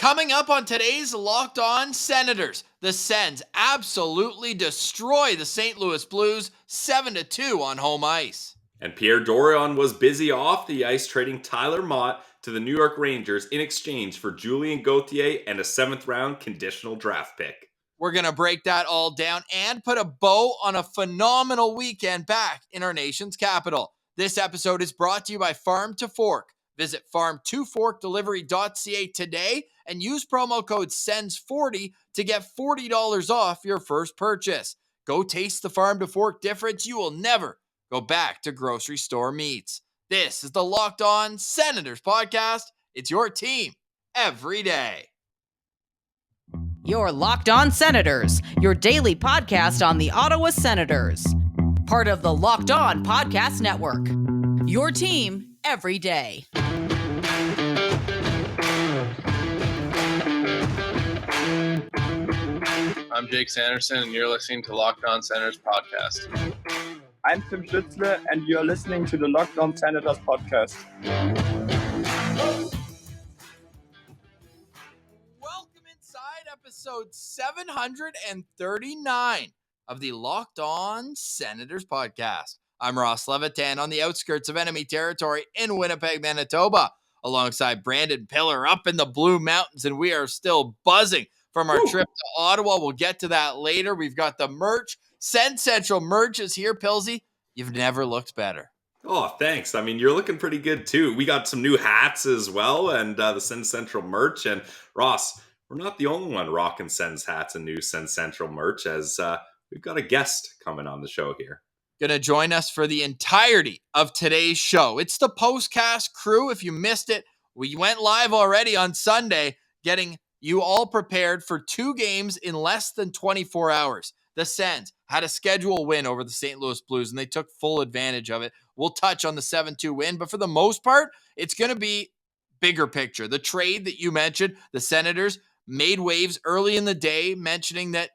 Coming up on today's Locked On Senators, the Sens absolutely destroy the St. Louis Blues 7-2 on home ice. And Pierre Dorion was busy off the ice trading Tyler Motte to the New York Rangers in exchange for Julien Gauthier and a 7th-round conditional draft pick. We're going to break that all down and put a bow on a phenomenal weekend back in our nation's capital. This episode is brought to you by Farm to Fork. Visit farm2forkdelivery.ca today and use promo code SENS40 to get $40 off your first purchase. Go taste the Farm to Fork difference. You will never go back to grocery store meats. This is the Locked On Senators podcast. It's your team every day. Your Locked On Senators, your daily podcast on the Ottawa Senators. Part of the Locked On Podcast Network. Your team every day. I'm Jake Sanderson, and you're listening to Locked On Senators podcast. I'm Tim Schützle, and you're listening to the Locked On Senators podcast. Welcome inside episode 739 of the Locked On Senators podcast. I'm Ross Levitan on the outskirts of enemy territory in Winnipeg, Manitoba, alongside Brandon Piller up in the Blue Mountains, and we are still buzzing from our trip to Ottawa. We'll get to that later. We've got the merch. Sens Central merch is here, Pilsy. You've never looked better. Oh, thanks. I mean, you're looking pretty good, too. We got some new hats as well, and the Sens Central merch. And Ross, we're not the only one rocking Sens hats and new Sens Central merch, as we've got a guest coming on the show here. Going to join us for the entirety of today's show. It's the POSTCAST crew. If you missed it, we went live already on Sunday, getting you all prepared for 2 games in less than 24 hours. The Sens had a schedule win over the St. Louis Blues, and they took full advantage of it. We'll touch on the 7-2 win, but for the most part, it's going to be bigger picture. The trade that you mentioned, the Senators made waves early in the day, mentioning that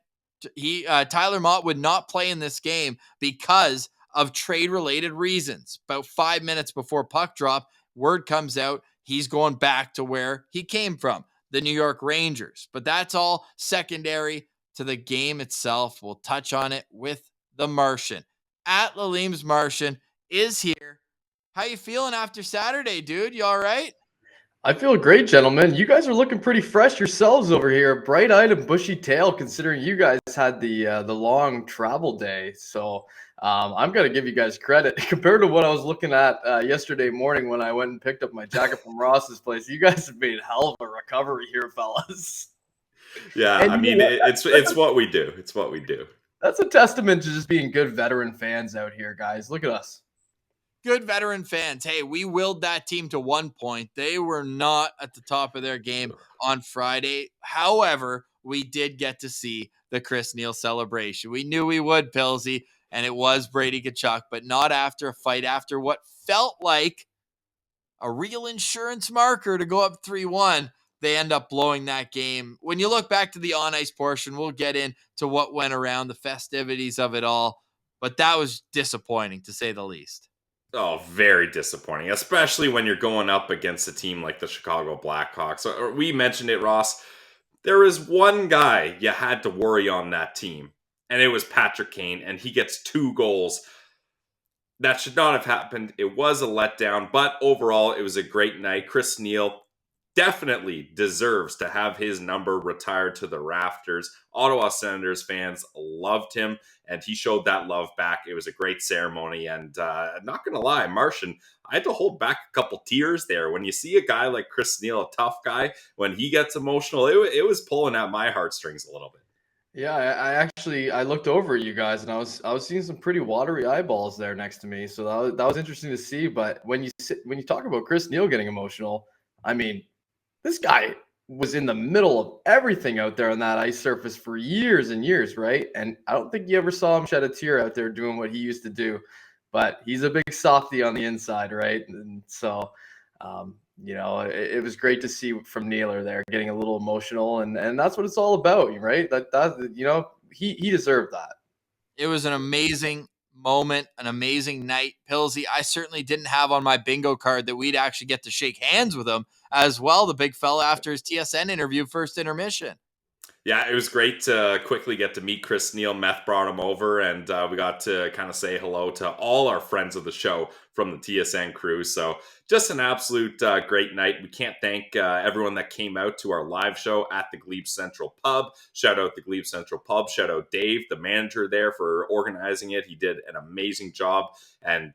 Tyler Motte would not play in this game because of trade-related reasons. About 5 minutes before puck drop, word comes out he's going back to where he came from, the New York Rangers. But that's all secondary to the game itself. We'll touch on it with the Martian. At Lalim's Martian is here. How you feeling after Saturday, dude? You all right? I feel great, gentlemen. You guys are looking pretty fresh yourselves over here. Bright-eyed and bushy-tail, considering you guys had the long travel day. So I'm going to give you guys credit. Compared to what I was looking at yesterday morning when I went and picked up my jacket from Ross's place, you guys have made hell of a recovery here, fellas. Yeah, and I mean, it's what we do. It's what we do. That's a testament to just being good veteran fans out here, guys. Look at us. Good veteran fans. Hey, we willed that team to 1 point. They were not at the top of their game on Friday. However, we did get to see the Chris Neil celebration. We knew we would, Pilsy, and it was Brady Tkachuk, but not after a fight, after what felt like a real insurance marker to go up 3-1. They end up blowing that game. When you look back to the on-ice portion, we'll get into what went around, the festivities of it all, but that was disappointing, to say the least. Oh, very disappointing, especially when you're going up against a team like the Chicago Blackhawks. We mentioned it, Ross. There is one guy you had to worry on that team, and it was Patrick Kane, and he gets 2 goals. That should not have happened. It was a letdown, but overall, it was a great night. Chris Neil definitely deserves to have his number retired to the rafters. Ottawa Senators fans loved him, and he showed that love back. It was a great ceremony, and not going to lie, Martian, I had to hold back a couple tears there. When you see a guy like Chris Neil, a tough guy, when he gets emotional, it was pulling at my heartstrings a little bit. Yeah, I looked over at you guys, and I was seeing some pretty watery eyeballs there next to me, so that was interesting to see. But when you talk about Chris Neil getting emotional, I mean, this guy was in the middle of everything out there on that ice surface for years and years, right? And I don't think you ever saw him shed a tear out there doing what he used to do. But he's a big softy on the inside, right? And so, it was great to see from Nealer there getting a little emotional, and that's what it's all about, right? That he deserved that. It was an amazing moment, an amazing night. Pillsy, I certainly didn't have on my bingo card that we'd actually get to shake hands with him as well, the big fella, after his TSN interview, first intermission. Yeah, it was great to quickly get to meet Chris Neal. Meth brought him over, and we got to kind of say hello to all our friends of the show from the TSN crew. So just an absolute great night. We can't thank everyone that came out to our live show at the Glebe Central Pub. Shout out the Glebe Central Pub. Shout out Dave, the manager there, for organizing it. He did an amazing job. And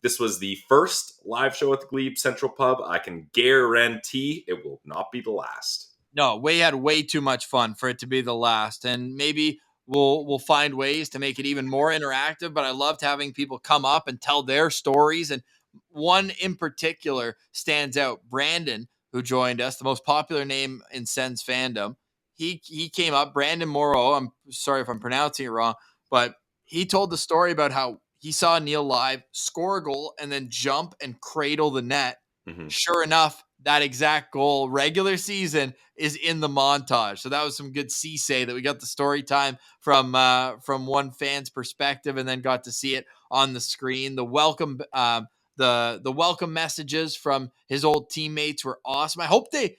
this was the first live show at the Glebe Central Pub. I can guarantee it will not be the last. No, we had way too much fun for it to be the last, and maybe we'll find ways to make it even more interactive. But I loved having people come up and tell their stories, and one in particular stands out. Brandon, who joined us, the most popular name in Sens fandom, he came up. Brandon Moreau. I'm sorry if I'm pronouncing it wrong, but he told the story about how he saw Neil live score a goal and then jump and cradle the net. Mm-hmm. Sure enough, that exact goal, regular season, is in the montage. So that was some good say that we got the story time from one fan's perspective, and then got to see it on the screen. The welcome the welcome messages from his old teammates were awesome. I hope they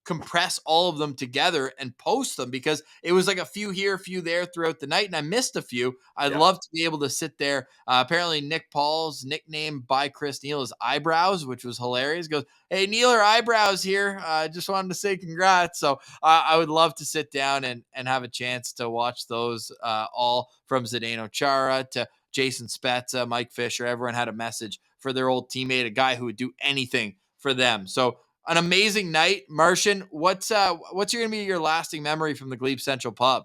compress all of them together and post them, because it was like a few here, a few there throughout the night, and I missed a few. I'd love to be able to sit there. Apparently Nick Paul's nickname by Chris Neal is Eyebrows, which was hilarious. He goes, "Hey, Neal or Eyebrows here. I just wanted to say congrats." So I would love to sit down and have a chance to watch those, all from Zdeno Chara to Jason Spezza, Mike Fisher. Everyone had a message for their old teammate, a guy who would do anything for them. So an amazing night. Martian, what's going to be your lasting memory from the Glebe Central Pub?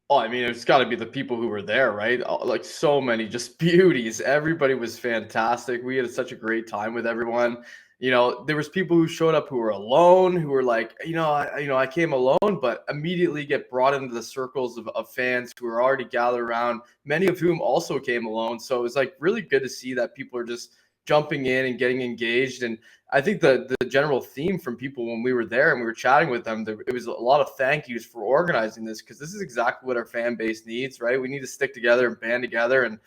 Oh, I mean, it's got to be the people who were there, right? Like, so many just beauties. Everybody was fantastic. We had such a great time with everyone. You know, there was people who showed up who were alone, who were like, I came alone, but immediately get brought into the circles of fans who were already gathered around, many of whom also came alone. So it was like really good to see that people are just jumping in and getting engaged. And I think the general theme from people when we were there and we were chatting with them, it was a lot of thank yous for organizing this, because this is exactly what our fan base needs, right? We need to stick together and band together and,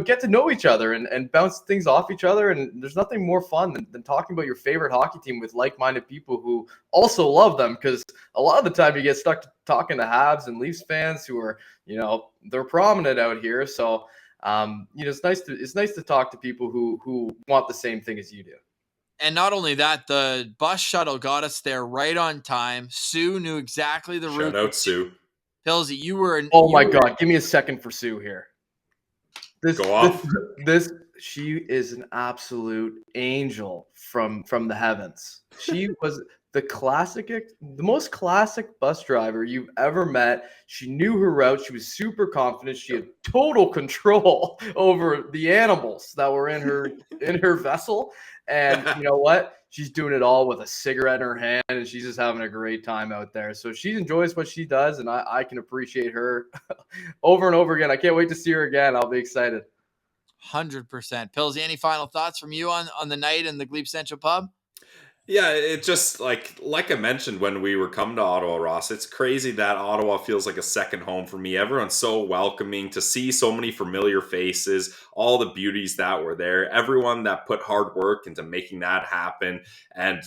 get to know each other and bounce things off each other. And there's nothing more fun than talking about your favorite hockey team with like-minded people who also love them, because a lot of the time you get stuck talking to Habs and Leafs fans who are, they're prominent out here. So it's nice to talk to people who want the same thing as you do. And not only that, the bus shuttle got us there right on time. Sue knew exactly the route. Shout out Sue. Pillsy, you were. Oh my God! Give me a second for Sue here. Go off. She is an absolute angel from the heavens. She was the most classic bus driver you've ever met. She knew her route. She was super confident. She had total control over the animals that were in her vessel. And you know what? She's doing it all with a cigarette in her hand, and she's just having a great time out there. So she enjoys what she does, and I can appreciate her over and over again. I can't wait to see her again. I'll be excited. 100%. Pillsy, any final thoughts from you on the night in the Glebe Central Pub? Yeah, it just like I mentioned when we were coming to Ottawa, Ross, it's crazy that Ottawa feels like a second home for me. Everyone's so welcoming, to see so many familiar faces, all the beauties that were there, everyone that put hard work into making that happen. And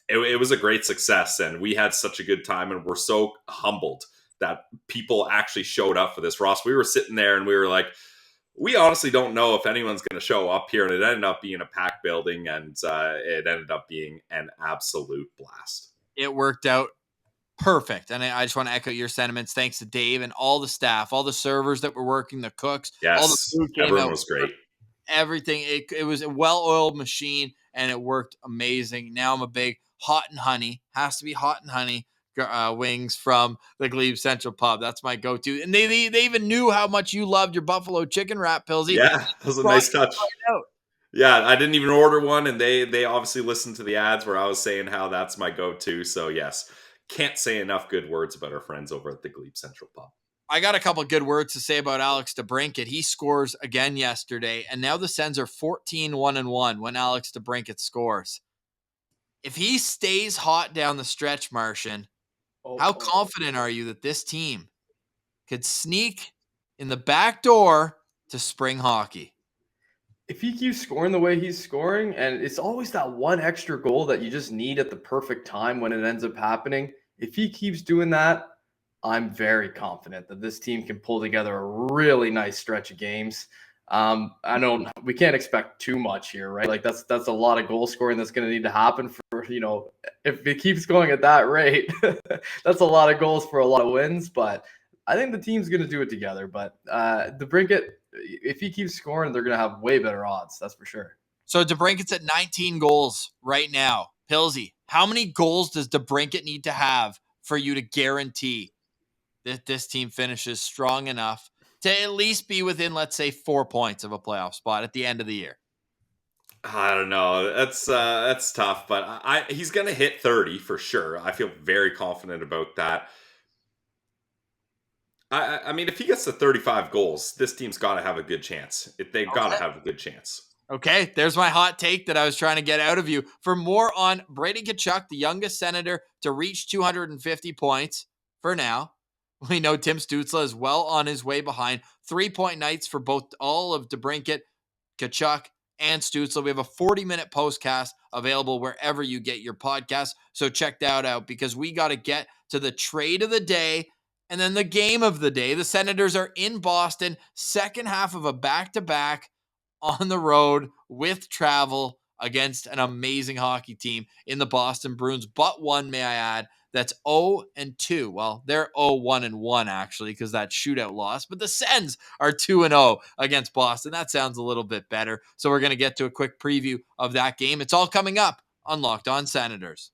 it was a great success, and we had such a good time, and we're so humbled that people actually showed up for this. Ross, we were sitting there and we were like, we honestly don't know if anyone's going to show up here, and it ended up being a packed building, and it ended up being an absolute blast. It worked out perfect, and I just want to echo your sentiments. Thanks to Dave and all the staff, all the servers that were working, the cooks. Yes, all the food came everyone out was great. Everything. It was a well-oiled machine, and it worked amazing. Now I'm a big hot and honey. Has to be hot and honey. Wings from the Glebe Central Pub. That's my go-to. And they even knew how much you loved your buffalo chicken wrap, Pillsy. Yeah, that was a nice touch. Yeah, I didn't even order one, and they obviously listened to the ads where I was saying how that's my go-to. So yes, can't say enough good words about our friends over at the Glebe Central Pub. I got a couple good words to say about Alex DeBrincat. He scores again yesterday, and now the Sens are 14-1-1 when Alex DeBrincat scores. If he stays hot down the stretch, Martian, how confident are you that this team could sneak in the back door to spring hockey. If he keeps scoring the way he's scoring, and it's always that one extra goal that you just need at the perfect time when it ends up happening. If he keeps doing that, I'm very confident that this team can pull together a really nice stretch of games. I know we can't expect too much here, right? Like that's a lot of goal scoring that's going to need to happen for, if it keeps going at that rate, that's a lot of goals for a lot of wins. But I think the team's going to do it together. But DeBrincat, if he keeps scoring, they're going to have way better odds. That's for sure. So DeBrincat's at 19 goals right now. Pilsy, how many goals does DeBrincat need to have for you to guarantee that this team finishes strong enough to at least be within, let's say, 4 points of a playoff spot at the end of the year? I don't know. That's tough, but he's going to hit 30 for sure. I feel very confident about that. I mean, if he gets to 35 goals, this team's got to have a good chance. They've got to have a good chance. Okay, there's my hot take that I was trying to get out of you. For more on Brady Tkachuk, the youngest Senator to reach 250 points for now, we know Tim Stützle is well on his way behind. 3-point nights for both all of DeBrincat, Tkachuk, and Stützle. We have a 40-minute postcast available wherever you get your podcast. So check that out because we got to get to the trade of the day and then the game of the day. The Senators are in Boston, second half of a back-to-back on the road with travel against an amazing hockey team in the Boston Bruins, but one, may I add, that's 0-2. Well, they're 0-1-1 actually, because that shootout loss. But the Sens are 2-0 against Boston. That sounds a little bit better. So we're going to get to a quick preview of that game. It's all coming up on Locked On Senators.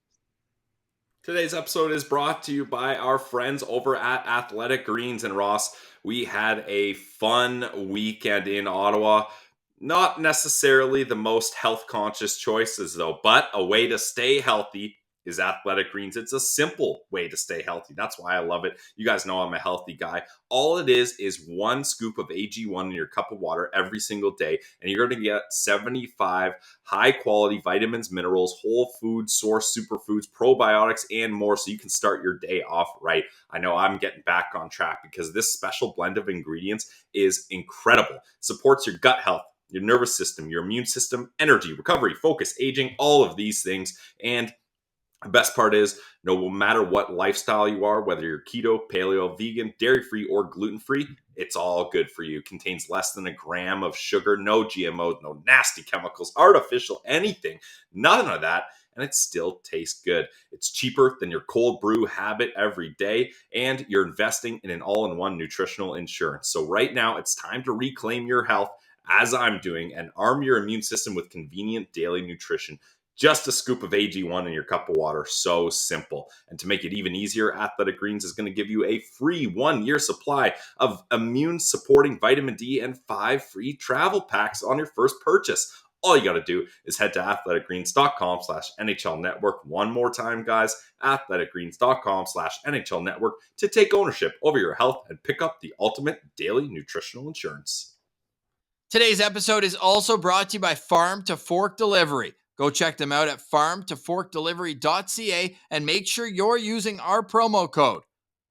Today's episode is brought to you by our friends over at Athletic Greens. And Ross, we had a fun weekend in Ottawa. Not necessarily the most health-conscious choices, though, but a way to stay healthy is Athletic Greens. It's a simple way to stay healthy. That's why I love it. You guys know I'm a healthy guy. All it is one scoop of AG1 in your cup of water every single day, and you're going to get 75 high-quality vitamins, minerals, whole food source superfoods, probiotics, and more so you can start your day off right. I know I'm getting back on track because this special blend of ingredients is incredible. It supports your gut health, your nervous system, your immune system, energy, recovery, focus, aging, all of these things. And the best part is, no matter what lifestyle you are, whether you're keto, paleo, vegan, dairy-free, or gluten-free, it's all good for you. It contains less than a gram of sugar, no GMOs, no nasty chemicals, artificial, anything, none of that, and it still tastes good. It's cheaper than your cold brew habit every day, and you're investing in an all-in-one nutritional insurance. So right now, it's time to reclaim your health, as I'm doing, and arm your immune system with convenient daily nutrition. Just a scoop of AG1 in your cup of water. So simple. And to make it even easier, Athletic Greens is going to give you a free 1-year supply of immune-supporting vitamin D and 5 free travel packs on your first purchase. All you got to do is head to athleticgreens.com/NHL Network. One more time, guys, athleticgreens.com/NHL Network to take ownership over your health and pick up the ultimate daily nutritional insurance. Today's episode is also brought to you by Farm to Fork Delivery. Go check them out at farmtoforkdelivery.ca and make sure you're using our promo code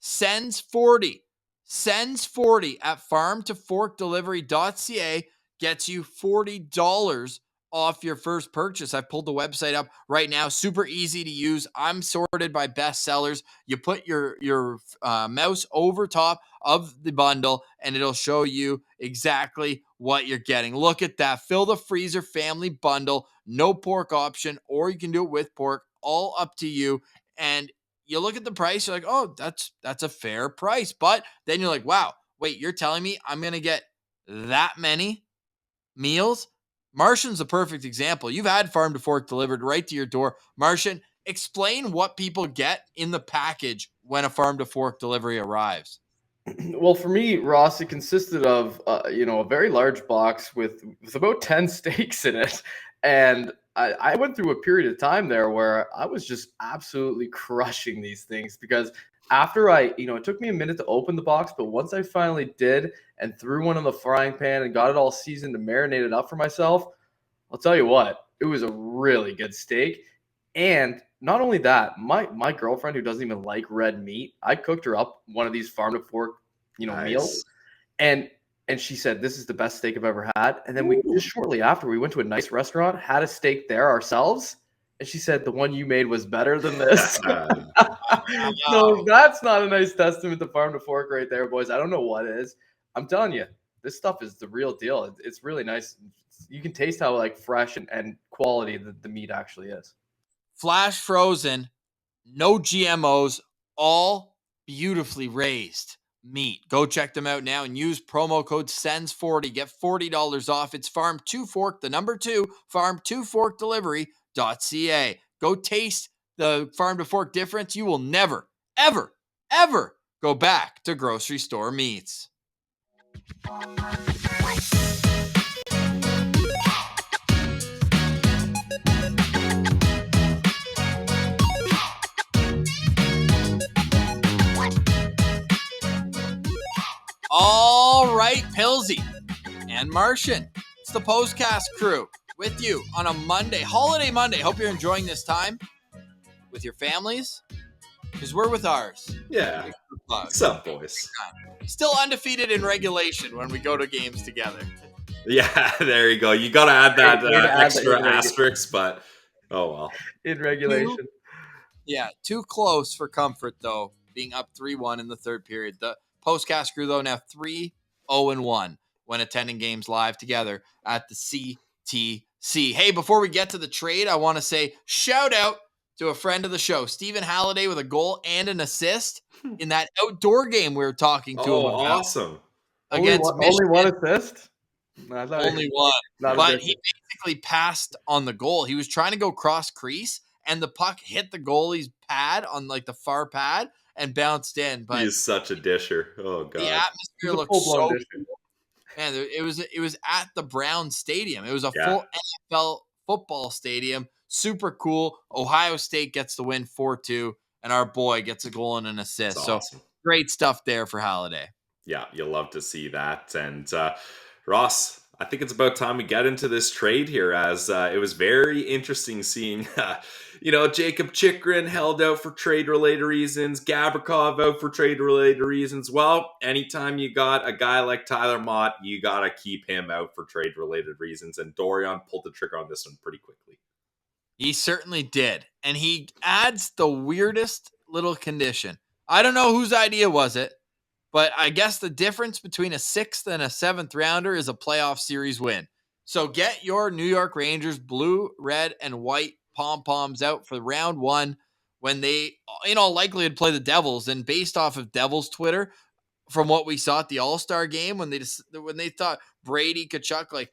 SENS40. SENS40 at farmtoforkdelivery.ca gets you $40 off your first purchase. I've pulled the website up right now. Super easy to use. I'm sorted by best sellers. You put your mouse over top of the bundle and it'll show you exactly what you're getting. Look at that. Fill the freezer family bundle. No pork option, or you can do it with pork. All up to you. And you look at the price, you're like, oh, that's a fair price. But then you're like, wow, wait, you're telling me I'm going to get that many meals? Martian's the perfect example. You've had Farm to Fork delivered right to your door. Martian, explain what people get in the package when a Farm to Fork delivery arrives. Well, for me, Ross, it consisted of a very large box with about 10 steaks in it. And I went through a period of time there where I was just absolutely crushing these things because after it took me a minute to open the box, but once I finally did and threw one in the frying pan and got it all seasoned and marinated up for myself, I'll tell you what, it was a really good steak. And not only that, my girlfriend, who doesn't even like red meat, I cooked her up one of these Farm to Fork, Nice. meals. And And she said, "This is the best steak I've ever had." And then we just shortly after, we went to a nice restaurant, had a steak there ourselves. And she said, "The one you made was better than this." So if that's not a nice testament to farm to fork right there, boys. I don't know what is. I'm telling you, this stuff is the real deal. It's really nice. You can taste how like fresh and quality the meat actually is. Flash frozen, no GMOs, all beautifully raised meat. Go check them out now and use promo code SENS40. Get $40 off. It's Farm 2 Fork, the number 2, farm2forkdelivery.ca. Go taste the Farm to Fork difference. You will never, ever, ever go back to grocery store meats. All right, Pilsy and Martian. It's the POSTCAST crew with you on a Monday, holiday Monday. Hope you're enjoying this time with your families, because we're with ours. Yeah. What's up, boys? Still undefeated in regulation when we go to games together. Yeah, there you go. You got to add that extra asterisk, but oh well. In regulation. Too close for comfort, though, being up 3-1 in the third period. The POSTCAST crew, though, now 3-0-1 when attending games live together at the CTC. Hey, before we get to the trade, I want to say shout out to a friend of the show, Stephen Halliday, with a goal and an assist in that outdoor game we were talking to him about. Awesome. Against only one assist? Only one. But he basically passed on the goal. He was trying to go cross crease, and the puck hit the goalie's pad on like the far pad and bounced in. But he is such a disher. Oh god, the atmosphere looked so cool. Man, it was at the Browns Stadium. It was a full NFL football stadium. Super cool. Ohio State gets the win 4-2, and our boy gets a goal and an assist. That's awesome. So great stuff there for Halliday. Yeah, you'll love to see that. And Ross, I think it's about time we get into this trade here, as it was very interesting seeing, Jacob Chychrun held out for trade-related reasons, Gavrikov out for trade-related reasons. Well, anytime you got a guy like Tyler Motte, you got to keep him out for trade-related reasons, and Dorian pulled the trigger on this one pretty quickly. He certainly did, and he adds the weirdest little condition. I don't know whose idea was it, but I guess the difference between a 6th and a 7th rounder is a playoff series win. So get your New York Rangers blue, red, and white pom-poms out for round 1 when they, in all likelihood, play the Devils. And based off of Devils Twitter, from what we saw at the All-Star game, when they thought Brady Tkachuk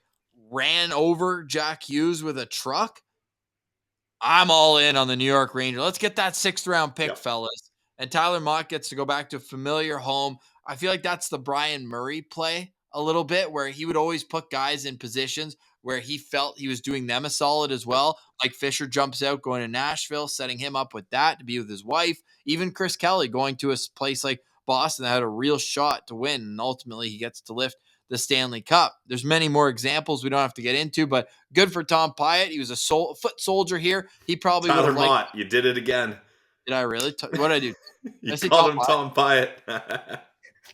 ran over Jack Hughes with a truck, I'm all in on the New York Rangers. Let's get that 6th round pick, fellas. And Tyler Motte gets to go back to a familiar home. I feel like that's the Brian Murray play a little bit, where he would always put guys in positions where he felt he was doing them a solid as well. Like Fisher jumps out going to Nashville, setting him up with that to be with his wife. Even Chris Kelly going to a place like Boston that had a real shot to win, and ultimately he gets to lift the Stanley Cup. There's many more examples we don't have to get into, but good for Tom Pyatt. He was a foot soldier here. He probably Tyler Motte, you did it again. Did I really? What did I do? You called him Tom Pyatt.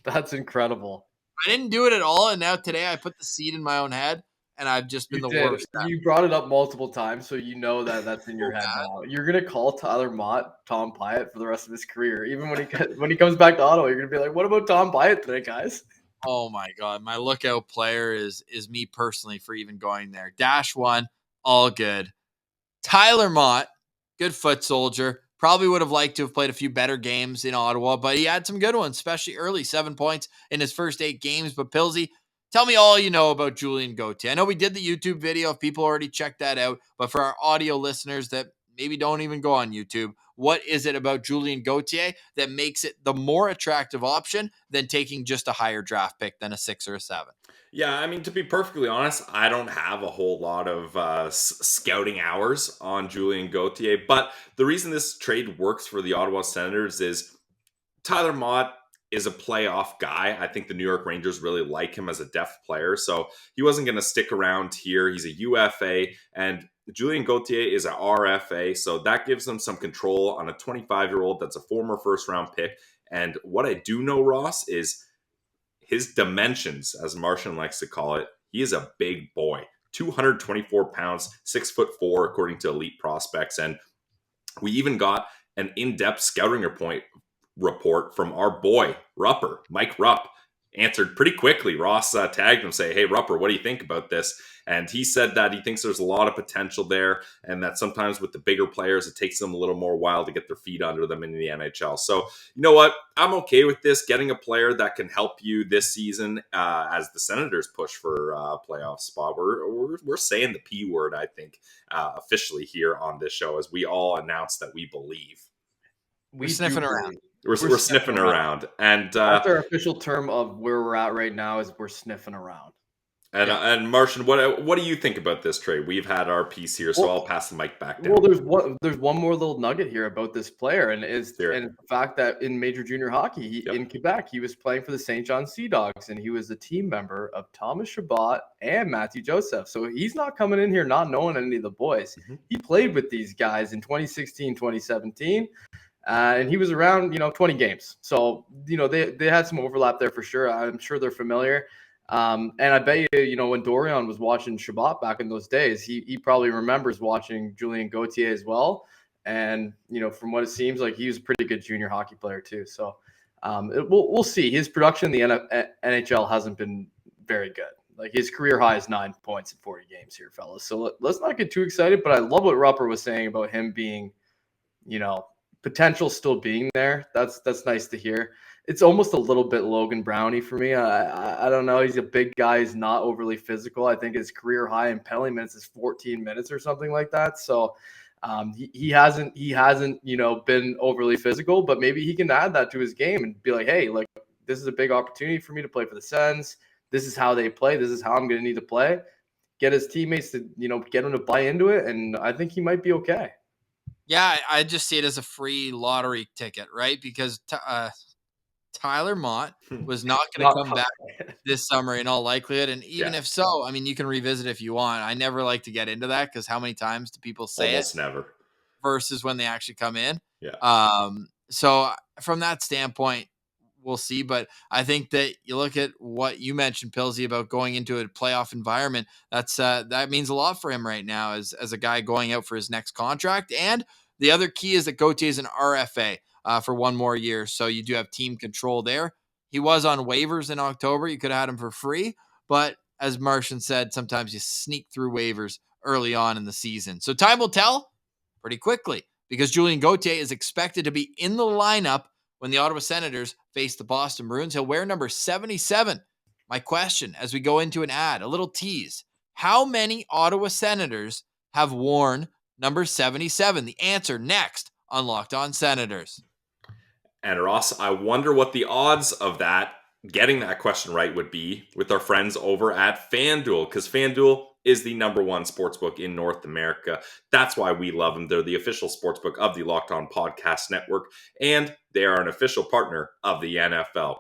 That's incredible. I didn't do it at all, and now today I put the seed in my own head, and I've just been worst. You brought it up multiple times, so you know that's in your head now. You're gonna call Tyler Motte Tom Pyatt for the rest of his career. Even when he comes back to Ottawa, you're gonna be like, "What about Tom Pyatt today, guys?" Oh my God, my lookout player is me personally for even going there. Dash 1, all good. Tyler Motte, good foot soldier. Probably would have liked to have played a few better games in Ottawa, but he had some good ones, especially early, 7 points in his first 8 games. But Pilsy, tell me all you know about Julien Gauthier. I know we did the YouTube video, if people already checked that out, but for our audio listeners that maybe don't even go on YouTube, what is it about Julien Gauthier that makes it the more attractive option than taking just a higher draft pick than a 6 or a 7? Yeah, I mean, to be perfectly honest, I don't have a whole lot of scouting hours on Julien Gauthier, but the reason this trade works for the Ottawa Senators is Tyler Motte is a playoff guy. I think the New York Rangers really like him as a depth player, so he wasn't going to stick around here. He's a UFA, and Julien Gauthier is a RFA, so that gives them some control on a 25-year-old that's a former first-round pick. And what I do know, Ross, is his dimensions, as Martian likes to call it, he is a big boy. 224 pounds, 6'4", according to Elite Prospects. And we even got an in-depth scouting report from our boy, Rupper, Mike Rupp. Answered pretty quickly. Ross tagged him, say, "Hey, Rupper, what do you think about this?" And he said that he thinks there's a lot of potential there, and that sometimes with the bigger players, it takes them a little more while to get their feet under them in the NHL. So, you know what? I'm okay with this, getting a player that can help you this season as the Senators push for a playoff spot. We're saying the P word, I think, officially here on this show, as we all announce that we believe. We're sniffing around. We're sniffing around. And that's our official term of where we're at right now, is we're sniffing around. And Martian, what do you think about this trade? We've had our piece here, so I'll pass the mic back down. Well, there's one more little nugget here about this player, and it's the fact that in major junior hockey in Quebec, he was playing for the St. John Sea Dogs, and he was a team member of Thomas Chabot and Matthew Joseph. So he's not coming in here not knowing any of the boys. Mm-hmm. He played with these guys in 2016, 2017. And he was around, 20 games. So, they had some overlap there for sure. I'm sure they're familiar. And I bet you, when Dorian was watching Chabot back in those days, he probably remembers watching Julien Gauthier as well. And, from what it seems like, he was a pretty good junior hockey player too. So we'll see. His production in the NHL hasn't been very good. Like, his career high is 9 points in 40 games here, fellas. So let's not get too excited. But I love what Rupper was saying about him being, potential still being there. That's nice to hear. It's almost a little bit Logan Brownie for me. I don't know. He's a big guy. He's not overly physical. I think his career high in penalty minutes is 14 minutes or something like that. So he hasn't been overly physical, but maybe he can add that to his game and be like, hey, like, this is a big opportunity for me to play for the Sens. This is how they play. This is how I'm going to need to play. Get his teammates to, get him to buy into it. And I think he might be okay. Yeah, I just see it as a free lottery ticket, right? Because Tyler Motte was not going to come back this summer in all likelihood. And even if so, I mean, you can revisit if you want. I never like to get into that because how many times do people say Almost never. Versus when they actually come in. Yeah. So from that standpoint, we'll see. But I think that you look at what you mentioned, Pilsy, about going into a playoff environment. That means a lot for him right now as a guy going out for his next contract. And the other key is that Gautier is an RFA for one more year. So you do have team control there. He was on waivers in October. You could have had him for free. But as Martian said, sometimes you sneak through waivers early on in the season. So time will tell pretty quickly because Julien Gauthier is expected to be in the lineup when the Ottawa Senators face the Boston Bruins. He'll wear number 77. My question as we go into an ad, a little tease. How many Ottawa Senators have worn number 77? The answer next on Locked On Senators. And Ross, I wonder what the odds of that, getting that question right, would be with our friends over at FanDuel, because FanDuel is the number one sportsbook in North America. That's why we love them. They're the official sportsbook of the Locked On Podcast Network, and they are an official partner of the NFL.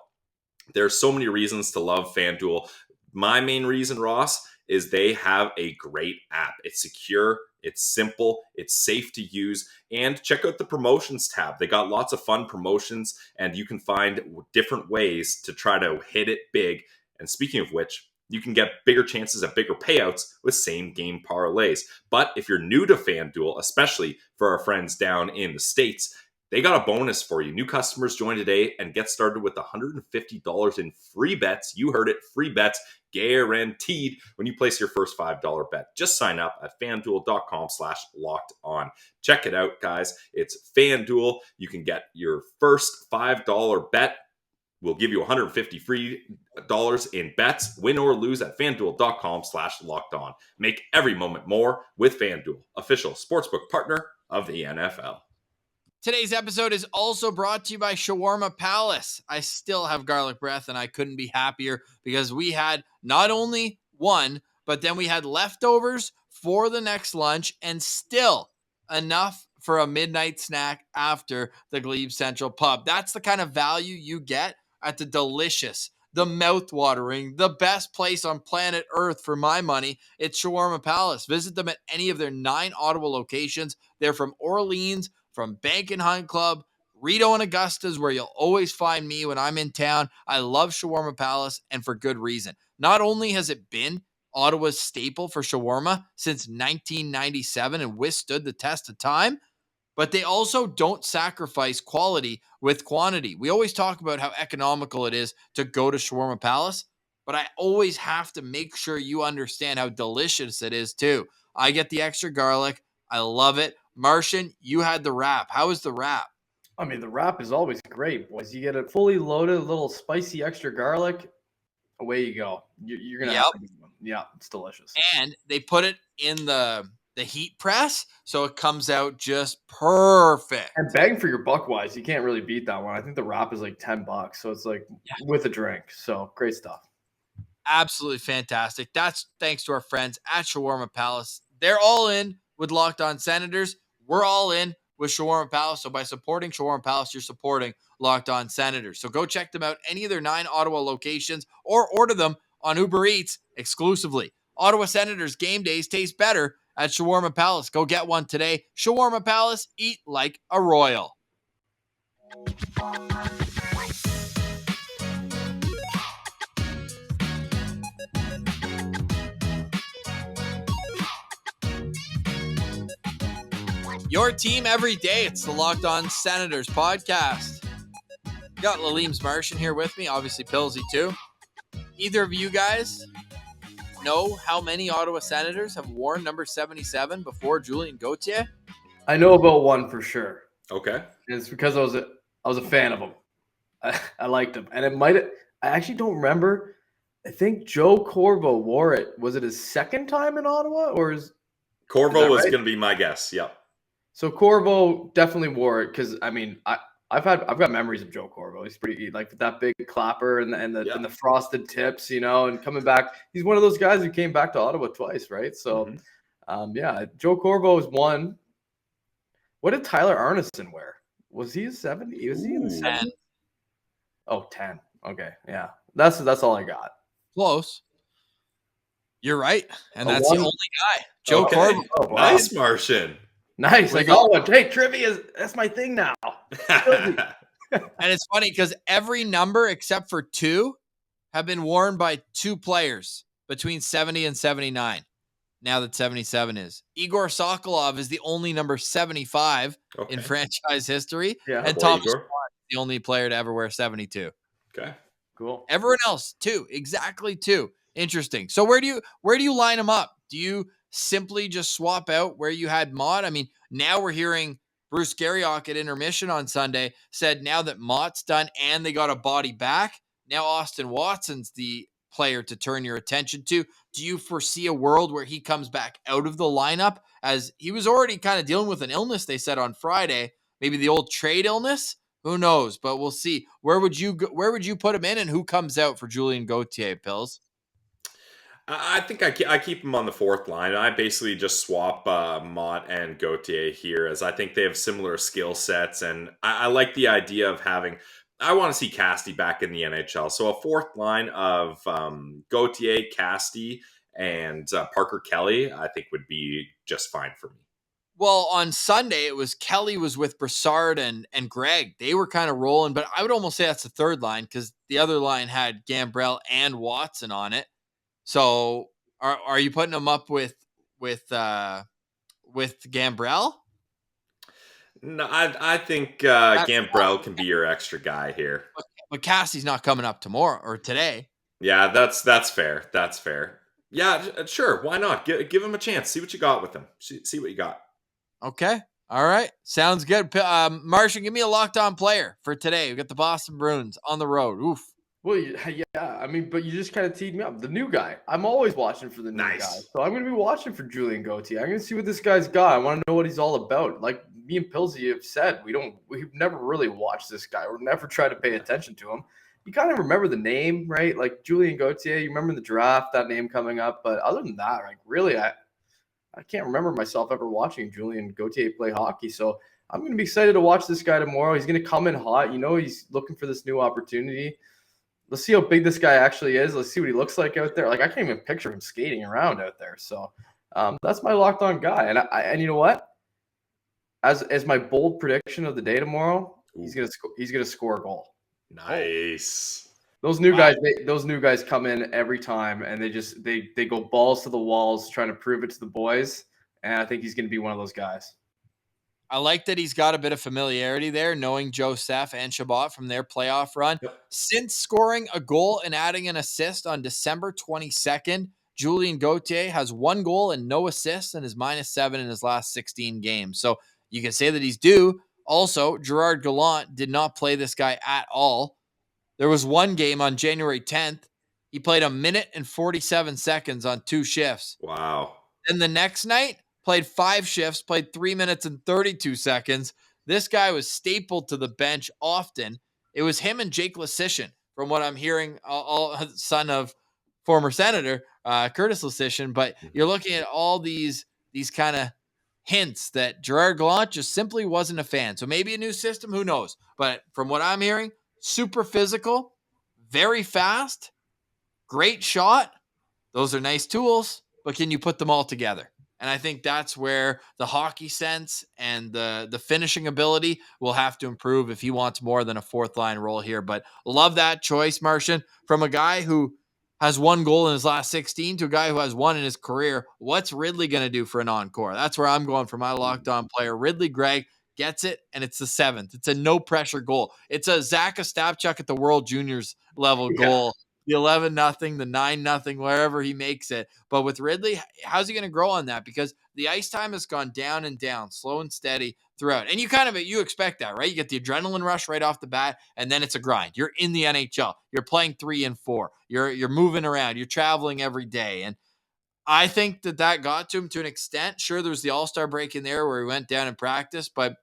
There's so many reasons to love FanDuel. My main reason, Ross, is they have a great app. It's secure, it's simple, it's safe to use, and check out the promotions tab. They got lots of fun promotions, and you can find different ways to try to hit it big. And speaking of which, you can get bigger chances at bigger payouts with same game parlays. But if you're new to FanDuel, especially for our friends down in the States, they got a bonus for you. New customers join today and get started with $150 in free bets. You heard it, free bets guaranteed when you place your first $5 bet. Just sign up at FanDuel.com/locked-on. Check it out, guys. It's FanDuel. You can get your first $5 bet. We'll give you $150 free in bets, win or lose at FanDuel.com/locked-on. Make every moment more with FanDuel, official sportsbook partner of the NFL. Today's episode is also brought to you by Shawarma Palace. I still have garlic breath, and I couldn't be happier because we had not only one, but then we had leftovers for the next lunch and still enough for a midnight snack after the Glebe Central Pub. That's the kind of value you get at the delicious, the mouth-watering, the best place on planet Earth for my money. It's Shawarma Palace. Visit them at any of their 9 Ottawa locations. They're from Orleans, from Bank and Hunt Club, Rideau and Augusta is where you'll always find me when I'm in town. I love Shawarma Palace, and for good reason. Not only has it been Ottawa's staple for shawarma since 1997 and withstood the test of time, but they also don't sacrifice quality with quantity. We always talk about how economical it is to go to Shawarma Palace, but I always have to make sure you understand how delicious it is too. I get the extra garlic. I love it. Martian, you had the wrap. How is the wrap? I mean, the wrap is always great, boys. You get a fully loaded, little spicy extra garlic. Away you go. You're gonna have to get one. Yeah, it's delicious. And they put it in the heat press, so it comes out just perfect. And bang for your buck wise, you can't really beat that one. I think the wrap is like $10, so it's like with a drink. So great stuff. Absolutely fantastic. That's thanks to our friends at Shawarma Palace. They're all in with Locked On Senators. We're all in with Shawarma Palace. So by supporting Shawarma Palace, you're supporting Locked On Senators. So go check them out, any of their 9 Ottawa locations, or order them on Uber Eats exclusively. Ottawa Senators game days taste better at Shawarma Palace. Go get one today. Shawarma Palace, eat like a royal. Your team every day. It's the Locked On Senators podcast. Got Laleem's Martian here with me, obviously Pillsy too. Either of you guys know how many Ottawa Senators have worn number 77 before Julien Gauthier? I know about one for sure. Okay. It's because I was a fan of him. I liked him, and I actually don't remember. I think Joe Corvo wore it. Was it his second time in Ottawa, or Corvo was right? going to be my guess. Yep. So Corvo definitely wore it because I mean I've got memories of Joe Corvo. He's pretty like that big clapper and the frosted tips, and coming back. He's one of those guys who came back to Ottawa twice, right? So, Joe Corvo is one. What did Tyler Arneson wear? Was he a 70? Was he in the 70? Oh, 10. Okay, yeah. That's all I got. Close. You're right, and that's the only guy. Joe Okay. Corvo. Oh, wow. Nice, Martian. Nice. Like, hey, trivia that's my thing now. And it's funny because every number except for 2 have been worn by 2 players between 70 and 79. Now that 77 is. Igor Sokolov is the only number 75 in franchise history. Yeah, and Thomas Swan is the only player to ever wear 72. Okay. Cool. Everyone else, 2. Exactly 2. Interesting. So where do you line them up? Do you simply just swap out where you had Mott? I mean, now we're hearing Bruce Garriock at intermission on Sunday said now that Mott's done and they got a body back, now Austin Watson's the player to turn your attention to. Do you foresee a world where he comes back out of the lineup, as he was already kind of dealing with an illness, they said on Friday, maybe the old trade illness? Who knows, but we'll see. Where would you put him in, and who comes out for Julien Gauthier, Pills? I think I keep him on the 4th line. I basically just swap Mott and Gautier here, as I think they have similar skill sets, and I like the idea of having. I want to see Casti back in the NHL, so a 4th line of Gautier, Casti, and Parker Kelly, I think would be just fine for me. Well, on Sunday, it was Kelly was with Brassard and Greg. They were kind of rolling, but I would almost say that's the 3rd line because the other line had Gambrell and Watson on it. So are you putting them up with Gambrell? No, I think Gambrell can be your extra guy here. But Cassie's not coming up tomorrow or today. Yeah, that's fair. That's fair. Yeah, sure. Why not? Give him a chance. See what you got with him. See what you got. Okay. All right. Sounds good. Martian, give me a locked on player for today. We got the Boston Bruins on the road. Oof. Well, yeah, I mean, but you just kind of teed me up. The new guy. I'm always watching for the new guy. So I'm going to be watching for Julien Gauthier. I'm going to see what this guy's got. I want to know what he's all about. Like me and Pilsy have said, we've never really watched this guy. We've never tried to pay attention to him. You kind of remember the name, right? Like Julien Gauthier, you remember the draft, that name coming up. But other than that, like really, I can't remember myself ever watching Julien Gauthier play hockey. So I'm going to be excited to watch this guy tomorrow. He's going to come in hot. He's looking for this new opportunity. Let's see how big this guy actually is. Let's see what he looks like out there. Like, I can't even picture him skating around out there. So that's my locked on guy. And you know what? As my bold prediction of the day tomorrow, He's gonna score a goal. Nice. Those new guys come in every time, and they go balls to the walls trying to prove it to the boys. And I think he's gonna be one of those guys. I like that he's got a bit of familiarity there, knowing Joseph and Chabot from their playoff run. Yep. Since scoring a goal and adding an assist on December 22nd, Julien Gauthier has 1 goal and no assists and is -7 in his last 16 games. So you can say that he's due. Also, Gerard Gallant did not play this guy at all. There was one game on January 10th. He played 1 minute and 47 seconds on 2 shifts. Wow. Then the next night, played 5 shifts, played 3 minutes and 32 seconds. This guy was stapled to the bench often. It was him and Jake Lesishin, from what I'm hearing, all son of former Senator Curtis Lesishin. But you're looking at all these kind of hints that Gerard Gallant just simply wasn't a fan. So maybe a new system, who knows? But from what I'm hearing, super physical, very fast, great shot. Those are nice tools, but can you put them all together? And I think that's where the hockey sense and the finishing ability will have to improve if he wants more than a 4th line role here. But love that choice, Martian, from a guy who has 1 goal in his last 16 to a guy who has 1 in his career. What's Ridley going to do for an encore? That's where I'm going for my locked on player. Ridley Gregg gets it, and it's the 7th. It's a no-pressure goal. It's a Zach Ostapchuk at the World Juniors level goal. The 11-0, the 9-0, wherever he makes it. But with Ridley, how's he going to grow on that? Because the ice time has gone down and down, slow and steady throughout. And you expect that, right? You get the adrenaline rush right off the bat, and then it's a grind. You're in the NHL. You're playing 3 and 4. You're moving around. You're traveling every day. And I think that got to him to an extent. Sure, there was the All-Star break in there where he went down and practiced, but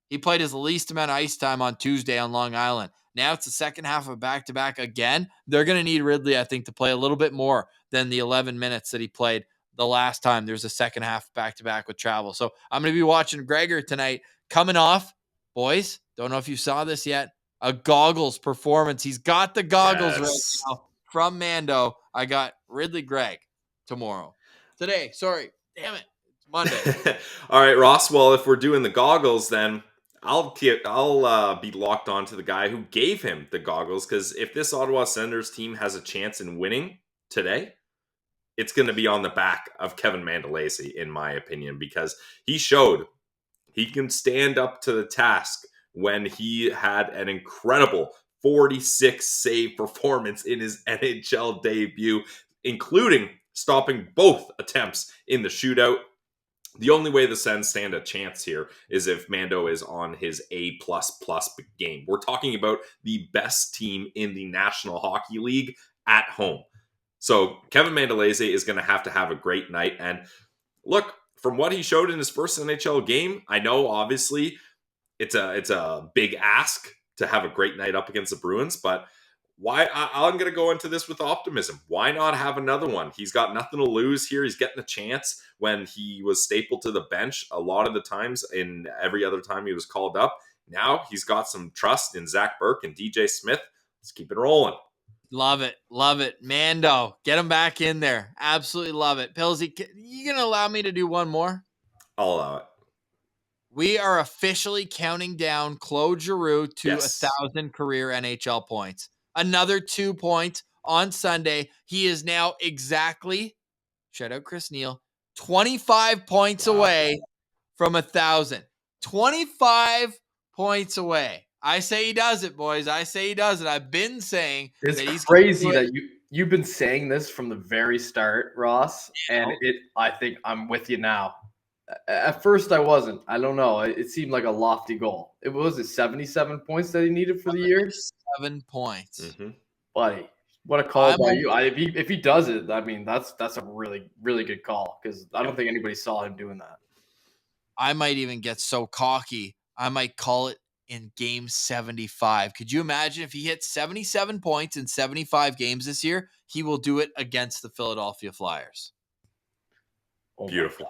he played his least amount of ice time on Tuesday on Long Island. Now it's the second half of a back-to-back again. They're going to need Ridley, I think, to play a little bit more than the 11 minutes that he played the last time there's a second half back-to-back with travel. So I'm going to be watching Gregor tonight coming off, boys, don't know if you saw this yet, a goggles performance. He's got the goggles right now from Mando. I got Ridley Gregg today. Sorry. Damn it. It's Monday. All right, Ross. Well, if we're doing the goggles, then I'll be locked on to the guy who gave him the goggles, because if this Ottawa Senators team has a chance in winning today, it's going to be on the back of Kevin Mandolese, in my opinion, because he showed he can stand up to the task when he had an incredible 46 save performance in his NHL debut, including stopping both attempts in the shootout. The only way the Sens stand a chance here is if Mando is on his A++ game. We're talking about the best team in the National Hockey League at home. So Kevin Mandolese is going to have a great night. And look, from what he showed in his first NHL game, I know obviously it's a big ask to have a great night up against the Bruins, but I'm going to go into this with optimism. Why not have another one? He's got nothing to lose here. He's getting a chance when he was stapled to the bench a lot of the times, in every other time he was called up. Now he's got some trust in Zach Burke and DJ Smith. Let's keep it rolling. Love it. Love it. Mando, get him back in there. Absolutely love it. Pillsy, you going to allow me to do one more? I'll allow it. We are officially counting down Claude Giroux to 1,000 career NHL points. Another 2 points on Sunday. He is now exactly, shout out Chris Neal, 25 points away from 1,000. 25 points away. I say he does it, boys. I say he does it. I've been saying it's that he's crazy that you've been saying this from the very start, Ross. And I think I'm with you now. At first, I wasn't. I don't know. It seemed like a lofty goal. It was 77 points that he needed for the year. 7 points, buddy. What a call by you! If he does it, I mean that's a really, really good call, because I don't think anybody saw him doing that. I might even get so cocky, I might call it in game 75. Could you imagine if he hit 77 points in 75 games this year? He will do it against the Philadelphia Flyers. Beautiful.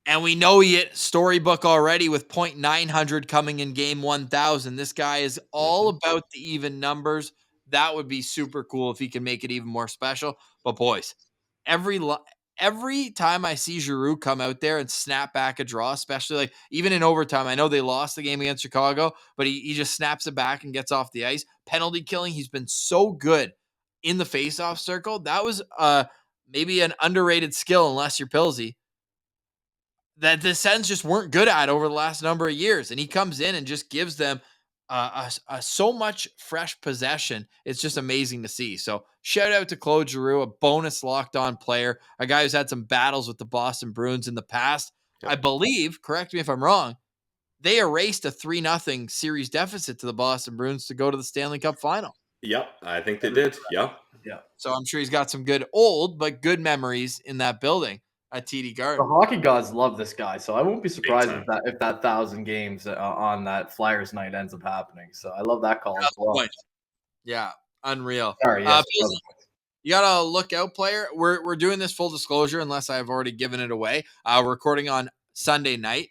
And we know he hit storybook already with .900 coming in game 1,000. This guy is all about the even numbers. That would be super cool if he can make it even more special. But boys, every every time I see Giroux come out there and snap back a draw, especially like even in overtime, I know they lost the game against Chicago, but he just snaps it back and gets off the ice. Penalty killing, he's been so good in the faceoff circle. That was maybe an underrated skill, unless you're Pilsy, that the Sens just weren't good at over the last number of years. And he comes in and just gives them so much fresh possession. It's just amazing to see. So shout out to Claude Giroux, a bonus locked on player, a guy who's had some battles with the Boston Bruins in the past. Yep. I believe, correct me if I'm wrong, they erased a 3-0 series deficit to the Boston Bruins to go to the Stanley Cup final. Yep, I think they did. Yep. Yeah. So I'm sure he's got some good but good memories in that building at TD Garden. The hockey gods love this guy, so I won't be surprised if that 1,000 games on that Flyers night ends up happening. So I love that call as well. Yeah, unreal. Sorry, yes, you got a lookout player. We're doing this full disclosure, unless I've already given it away. We're recording on Sunday night.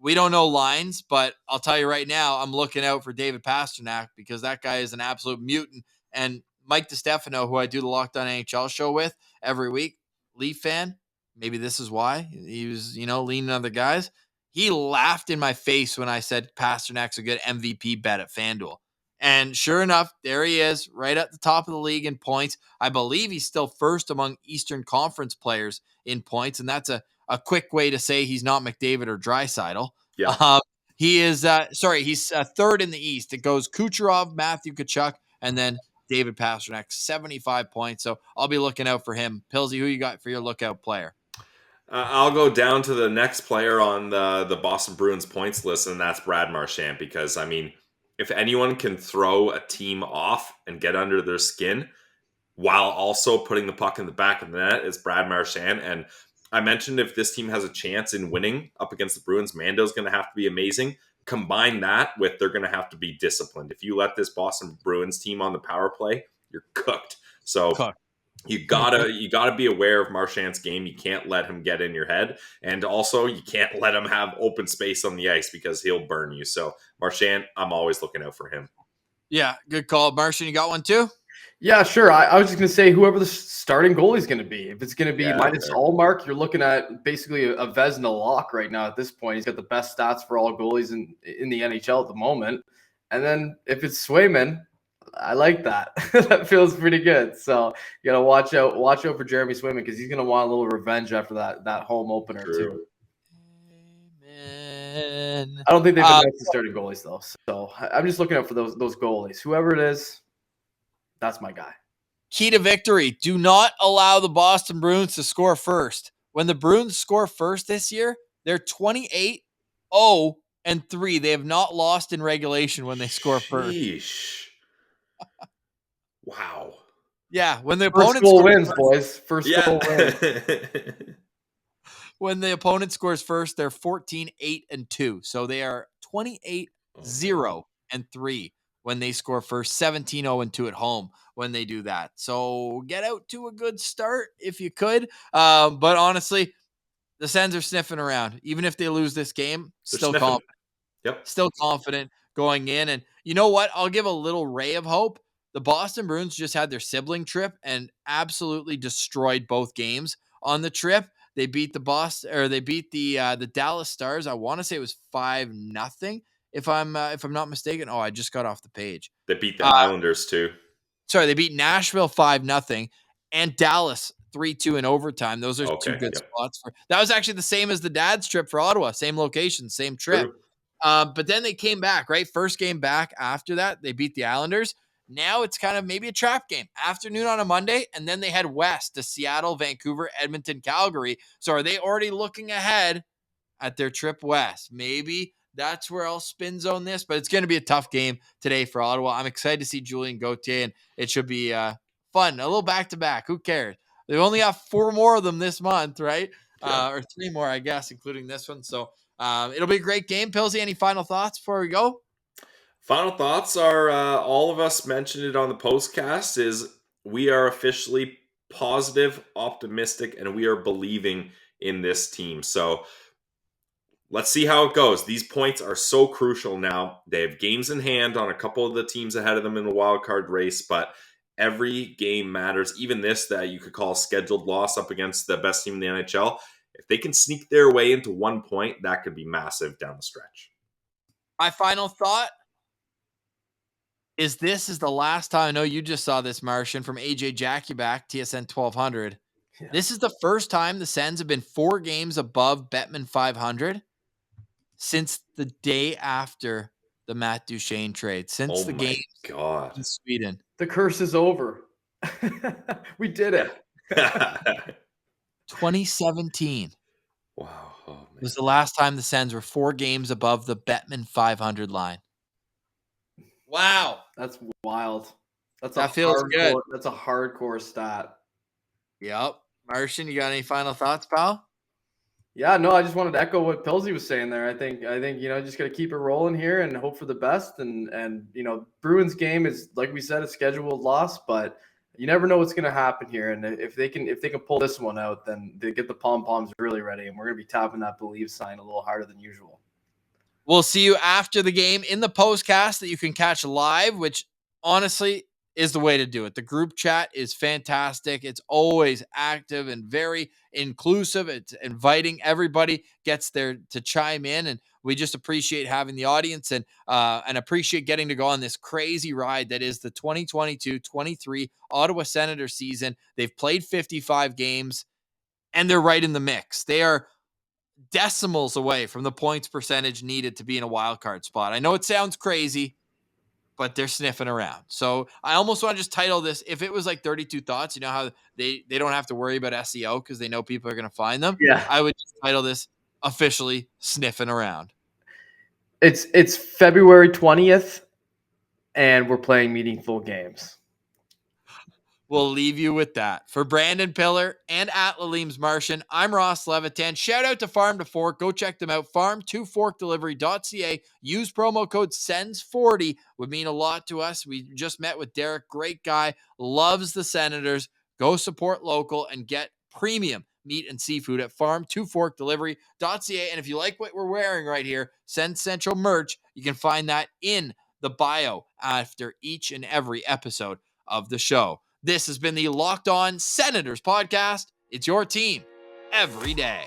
We don't know lines, but I'll tell you right now, I'm looking out for David Pastrnak because that guy is an absolute mutant. And Mike DiStefano, who I do the Locked On NHL show with every week, Leaf fan, maybe this is why he was, leaning on the guys. He laughed in my face when I said Pasternak's a good MVP bet at FanDuel. And sure enough, there he is, right at the top of the league in points. I believe he's still first among Eastern Conference players in points, and that's a quick way to say he's not McDavid or Draisaitl. Yeah. He is, he's third in the East. It goes Kucherov, Matthew Tkachuk, and then David Pastrnak, 75 points. So I'll be looking out for him. Pilsy, who you got for your lookout player? I'll go down to the next player on the Boston Bruins points list, and that's Brad Marchand, because, I mean, if anyone can throw a team off and get under their skin while also putting the puck in the back of the net, it's Brad Marchand. And I mentioned if this team has a chance in winning up against the Bruins, Mando's going to have to be amazing. Combine that with they're going to have to be disciplined. If you let this Boston Bruins team on the power play, you're cooked. So you gotta be aware of Marchand's game. You can't let him get in your head. And also you can't let him have open space on the ice because he'll burn you. So Marchand, I'm always looking out for him. Yeah, good call. Marchand, you got one too? Yeah, sure. I was just going to say whoever the starting goalie is going to be. If it's going to be Linus Ullmark, you're looking at basically a Vezina lock right now at this point. He's got the best stats for all goalies in the NHL at the moment. And then if it's Swayman, I like that. That feels pretty good. So you got to watch out for Jeremy Swayman because he's going to want a little revenge after that home opener too. Amen. I don't think they've been nice to starting goalies though. So I'm just looking out for those goalies. Whoever it is, that's my guy. Key to victory. Do not allow the Boston Bruins to score first. When the Bruins score first this year, they're 28-0-3. They have not lost in regulation when they score first. Wow. Yeah, when the first opponent goal wins, boys. First goal wins. When the opponent scores first, they're 14-8-2. So they are 28-0-3. When they score first, 17-0-2 at home when they do that. So get out to a good start if you could. But honestly, the Sens are sniffing around. Even if they lose this game, still confident. Yep. Still confident going in. And you know what? I'll give a little ray of hope. The Boston Bruins just had their sibling trip and absolutely destroyed both games on the trip. They beat the Dallas Stars. I want to say it was 5-0. If I'm not mistaken. Oh, I just got off the page. They beat the Islanders too. Sorry, they beat Nashville 5-0 and Dallas 3-2 in overtime. Those are two good spots. That was actually the same as the dad's trip for Ottawa. Same location, same trip. But then they came back, right? First game back after that, they beat the Islanders. Now it's kind of maybe a trap game. Afternoon on a Monday, and then they head west to Seattle, Vancouver, Edmonton, Calgary. So are they already looking ahead at their trip west? Maybe that's where I'll spin zone this, but it's going to be a tough game today for Ottawa. I'm excited to see Julien Gauthier, and it should be fun. A little back-to-back. Who cares? They only have 4 more of them this month, right? Or 3 more, I guess, including this one. So it'll be a great game. Pilsy, any final thoughts before we go? Final thoughts are all of us mentioned it on the postcast is we are officially positive, optimistic, and we are believing in this team. So let's see how it goes. These points are so crucial now. They have games in hand on a couple of the teams ahead of them in the wild card race, but every game matters. Even this that you could call a scheduled loss up against the best team in the NHL. If they can sneak their way into 1 point, that could be massive down the stretch. My final thought is this is the last time. I know you just saw this, Martian, from AJ Jackieback, TSN 1200. Yeah. This is the first time the Sens have been 4 games above Bettman 500 since the day after the Matt Duchene trade. Since the game in Sweden. The curse is over. We did it. 2017. Wow. Oh, man. Was the last time the Sens were 4 games above the Bettman 500 line. Wow. That's wild. That feels good. That's a hardcore stat. Yep. Martian, you got any final thoughts, pal? Yeah, no, I just wanted to echo what Pilsy was saying there. I think, just got to keep it rolling here and hope for the best. And Bruins game is, like we said, a scheduled loss, but you never know what's going to happen here. And if they can pull this one out, then they get the pom-poms really ready, and we're going to be tapping that believe sign a little harder than usual. We'll see you after the game in the postcast that you can catch live, which honestly is the way to do it. The group chat is fantastic. It's always active and very inclusive. It's inviting everybody gets there to chime in, and we just appreciate having the audience and appreciate getting to go on this crazy ride that is the 2022-23 Ottawa Senators season. They've played 55 games, and they're right in the mix. They are decimals away from the points percentage needed to be in a wild card spot. I know it sounds crazy, but they're sniffing around. So I almost want to just title this, if it was like 32 Thoughts, you know how they don't have to worry about SEO because they know people are going to find them. Yeah. I would just title this officially Sniffing Around. It's February 20th, and we're playing meaningful games. We'll leave you with that. For Brandon Piller and at Laleem's Martian, I'm Ross Levitan. Shout out to Farm to Fork. Go check them out. farm2forkdelivery.ca. Use promo code SENS40. Would mean a lot to us. We just met with Derek. Great guy. Loves the Senators. Go support local and get premium meat and seafood at farm2forkdelivery.ca. And if you like what we're wearing right here, Sens Central merch, you can find that in the bio after each and every episode of the show. This has been the Locked On Senators podcast. It's your team every day.